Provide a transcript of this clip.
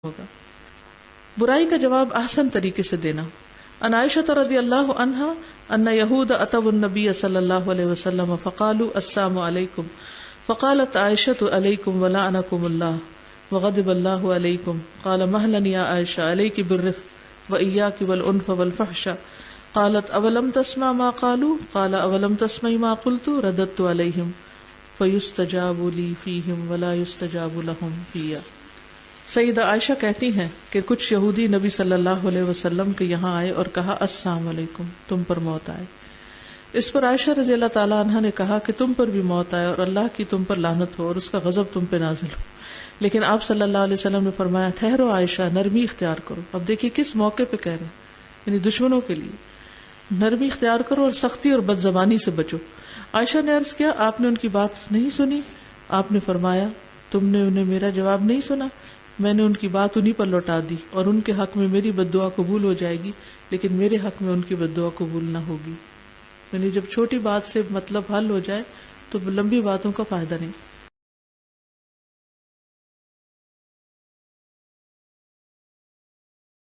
ہوگا. برائی کا جواب احسن طریقے سے دینا. عن عائشہ رضی اللہ عنہا ان یہود اتوا النبی صلی اللہ علیہ وسلم فقالوا السلام علیکم فقالت عائشہ علیکم ولعنکم اللہ وغضب اللہ علیکم قال مہلا یا عائشہ علیک بالرفق وإیاک والعنف والفحش قالت اولم تسمع ما قالوا قال اولم تسمع ما قلت رددت علیہم فیستجاب لی فیہم ولا یستجاب لہم فیہ. سیدہ عائشہ کہتی ہیں کہ کچھ یہودی نبی صلی اللہ علیہ وسلم کے یہاں آئے اور کہا السلام علیکم، تم پر موت آئے. اس پر عائشہ رضی اللہ تعالی عنہا نے کہا کہ تم پر بھی موت آئے اور اللہ کی تم پر لعنت ہو اور اس کا غضب تم پہ نازل ہو. لیکن آپ صلی اللہ علیہ وسلم نے فرمایا ٹھہرو عائشہ، نرمی اختیار کرو. اب دیکھیے کس موقع پہ کہہ رہے ہیں، یعنی دشمنوں کے لیے نرمی اختیار کرو اور سختی اور بد زبانی سے بچو. عائشہ نے عرض کیا آپ نے ان کی بات نہیں سنی؟ آپ نے فرمایا تم نے انہیں میرا جواب نہیں سنا؟ میں نے ان کی بات انہی پر لوٹا دی اور ان کے حق میں میری بد دعا قبول ہو جائے گی لیکن میرے حق میں ان کی بد دعا قبول نہ ہوگی. یعنی جب چھوٹی بات سے مطلب حل ہو جائے تو لمبی باتوں کا فائدہ نہیں.